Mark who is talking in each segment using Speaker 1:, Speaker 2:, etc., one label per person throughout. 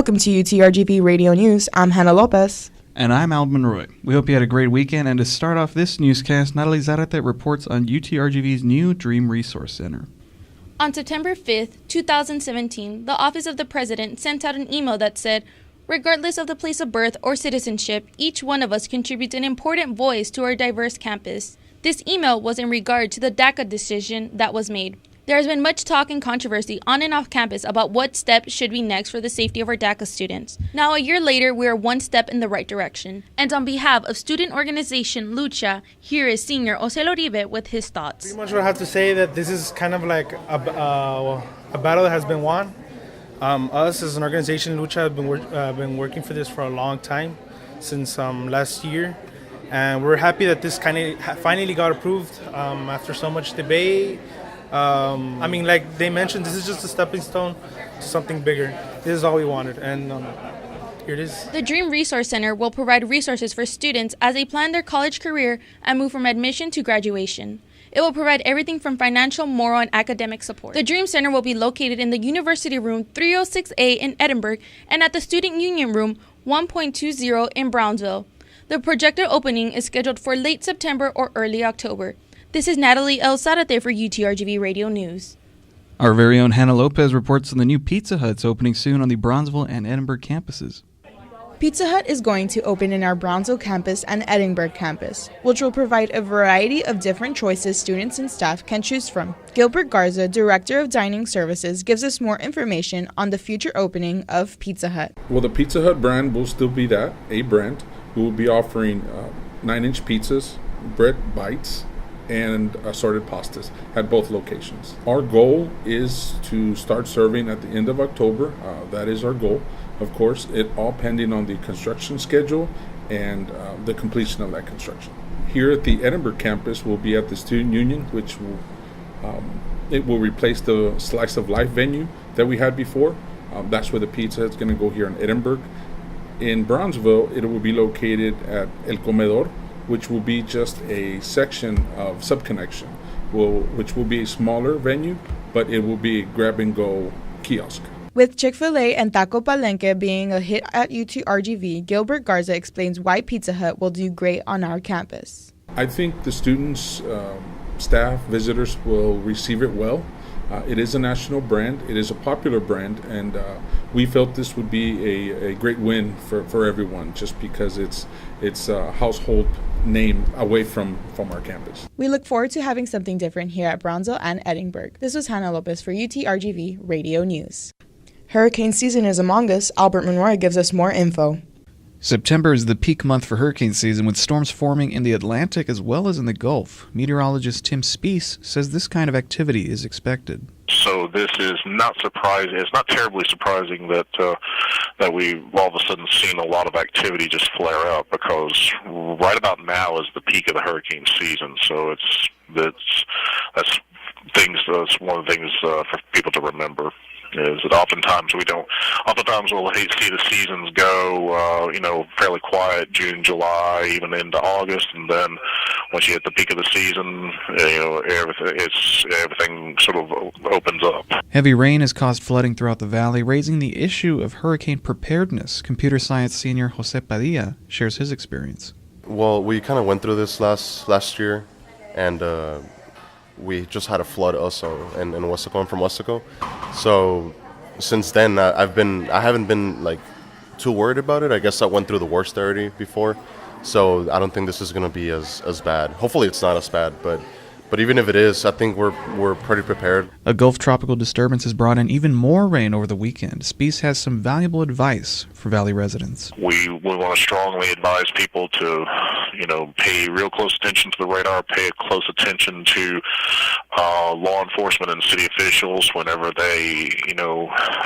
Speaker 1: Welcome to utrgv Radio News. I'm Hannah Lopez.
Speaker 2: And I'm Alban Roy. We hope you had a great weekend, and to start off this newscast, Natalie Zarate reports on UTRGV's new Dream Resource Center.
Speaker 3: On September 5th, 2017, the Office of the President sent out an email that said, regardless of the place of birth or citizenship, each one of us contributes an important voice to our diverse campus. This email was in regard to the DACA decision that was made. There has been much talk and controversy on and off campus about what steps should be next for the safety of our DACA students. Now, a year later, we are one step in the right direction. And on behalf of student organization Lucha, here is Senior Ocel Uribe with his thoughts.
Speaker 4: Pretty much what I have to say that this is kind of like a battle that has been won. Us as an organization, Lucha, have been working for this for a long time, since last year. And we're happy that this kind of finally got approved after so much debate. Like they mentioned, this is just a stepping stone to something bigger. This is all we wanted, and here it is.
Speaker 3: The Dream Resource Center will provide resources for students as they plan their college career and move from admission to graduation. It will provide everything from financial, moral, and academic support. The Dream Center will be located in the University Room 306A in Edinburg and at the Student Union Room 1.20 in Brownsville. The projected opening is scheduled for late September or early October. This is Natalie L. Zarate for UTRGV Radio News.
Speaker 2: Our very own Hannah Lopez reports on the new Pizza Huts opening soon on the Bronzeville and Edinburg campuses.
Speaker 1: Pizza Hut is going to open in our Brownsville campus and Edinburg campus, which will provide a variety of different choices students and staff can choose from. Gilbert Garza, Director of Dining Services, gives us more information on the future opening of Pizza Hut.
Speaker 5: Well, the Pizza Hut brand will still be a brand. We will be offering 9-inch pizzas, bread bites, and assorted pastas at both locations. Our goal is to start serving at the end of October. That is our goal. Of course, it all pending on the construction schedule and the completion of that construction. Here at the Edinburg campus, we'll be at the Student Union, which it will replace the Slice of Life venue that we had before. That's where the pizza is going to go here in Edinburg. In Brownsville, it will be located at El Comedor, which will be just a section of Subconnection, which will be a smaller venue, but it will be a grab-and-go kiosk.
Speaker 1: With Chick-fil-A and Taco Palenque being a hit at UTRGV, Gilbert Garza explains why Pizza Hut will do great on our campus.
Speaker 5: I think the students, staff, visitors will receive it well. It is a national brand. It is a popular brand, and we felt this would be a great win for everyone, just because it's a household name away from our campus.
Speaker 1: We look forward to having something different here at Brownsville and Edinburg. This was Hannah Lopez for UTRGV Radio News. Hurricane season is among us. Albert Monroy gives us more info.
Speaker 2: September is the peak month for hurricane season, with storms forming in the Atlantic as well as in the Gulf. Meteorologist Tim Spees says this kind of activity is expected.
Speaker 6: So this is not surprising. It's not terribly surprising that we've all of a sudden seen a lot of activity just flare up, because right about now is the peak of the hurricane season. So that's one of the things for people to remember. Is that oftentimes we'll see the seasons go, fairly quiet, June, July, even into August, and then once you hit the peak of the season, everything sort of opens up.
Speaker 2: Heavy rain has caused flooding throughout the valley, raising the issue of hurricane preparedness. Computer science senior Jose Padilla shares his experience.
Speaker 7: Well, we kind of went through this last year, and we just had a flood also in Westaco. I'm from Westaco. So since then, I haven't been like too worried about it. I guess I went through the worst already before. So I don't think this is going to be as bad. Hopefully it's not as bad, but even if it is, I think we're pretty prepared.
Speaker 2: A Gulf tropical disturbance has brought in even more rain over the weekend. Spees has some valuable advice for Valley residents.
Speaker 6: We want to strongly advise people to, pay real close attention to the radar, pay close attention to law enforcement and city officials whenever they,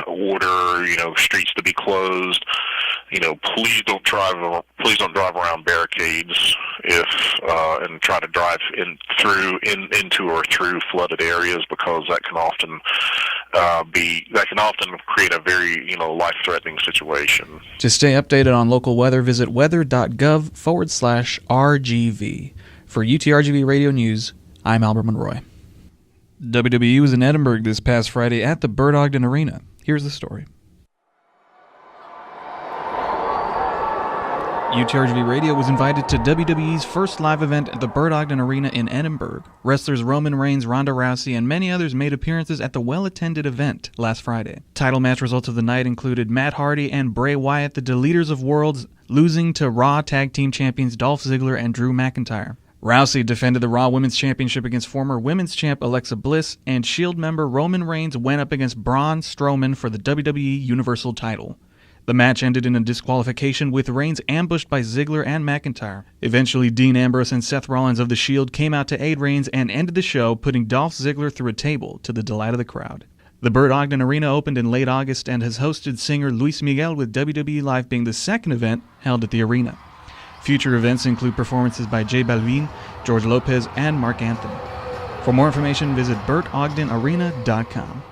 Speaker 6: order, streets to be closed. Please don't drive around barricades and try to drive into or through flooded areas, because that can often create a very life-threatening situation.
Speaker 2: To stay updated on local weather, visit weather.gov/RGV. For UTRGV Radio News, I'm Albert Monroy. WWE was in Edinburg this past Friday at the Bird Ogden Arena. Here's the story. UTRGV Radio was invited to WWE's first live event at the Bert Ogden Arena in Edinburg. Wrestlers Roman Reigns, Ronda Rousey, and many others made appearances at the well-attended event last Friday. Title match results of the night included Matt Hardy and Bray Wyatt, the Deleters of Worlds, losing to Raw Tag Team Champions Dolph Ziggler and Drew McIntyre. Rousey defended the Raw Women's Championship against former Women's Champ Alexa Bliss, and Shield member Roman Reigns went up against Braun Strowman for the WWE Universal title. The match ended in a disqualification with Reigns ambushed by Ziggler and McIntyre. Eventually, Dean Ambrose and Seth Rollins of The Shield came out to aid Reigns and ended the show, putting Dolph Ziggler through a table to the delight of the crowd. The Bert Ogden Arena opened in late August and has hosted singer Luis Miguel, with WWE Live being the second event held at the arena. Future events include performances by J Balvin, George Lopez, and Mark Anthony. For more information, visit bertogdenarena.com.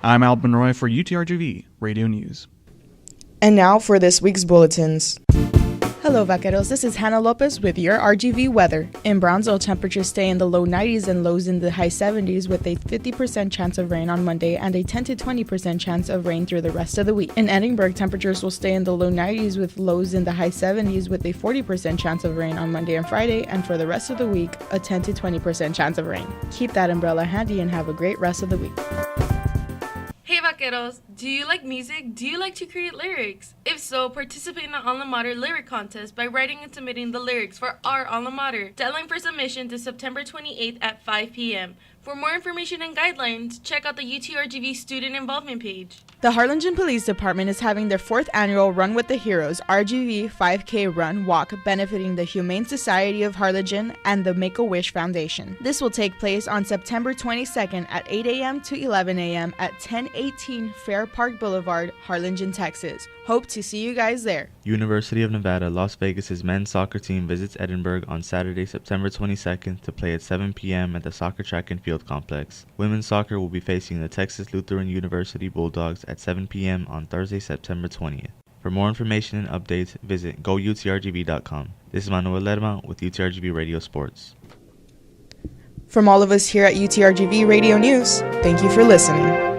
Speaker 2: I'm Alban Roy for UTRGV Radio News.
Speaker 1: And now for this week's bulletins. Hello, vaqueros. This is Hannah Lopez with your RGV weather. In Brownsville, temperatures stay in the low 90s and lows in the high 70s, with a 50% chance of rain on Monday and a 10 to 20% chance of rain through the rest of the week. In Edinburg, temperatures will stay in the low 90s with lows in the high 70s, with a 40% chance of rain on Monday and Friday, and for the rest of the week, a 10 to 20% chance of rain. Keep that umbrella handy and have a great rest of the week.
Speaker 3: Hey vaqueros, do you like music? Do you like to create lyrics? If so, participate in the Alma Mater lyric contest by writing and submitting the lyrics for our Alma Mater. Deadline for submission is September 28th at 5 p.m. For more information and guidelines, check out the UTRGV Student Involvement page.
Speaker 1: The Harlingen Police Department is having their 4th annual Run with the Heroes RGV 5K Run Walk, benefiting the Humane Society of Harlingen and the Make-A-Wish Foundation. This will take place on September 22nd at 8 a.m. to 11 a.m. at 1018 Fair Park Boulevard, Harlingen, Texas. Hope to see you guys there.
Speaker 8: University of Nevada, Las Vegas' men's soccer team visits Edinburg on Saturday, September 22nd to play at 7 p.m. at the soccer track and field complex. Women's soccer will be facing the Texas Lutheran University Bulldogs at 7 p.m. on Thursday, September 20th. For more information and updates, visit goutrgv.com. This is Manuel Lerma with UTRGV Radio Sports.
Speaker 1: From all of us here at UTRGV Radio News, thank you for listening.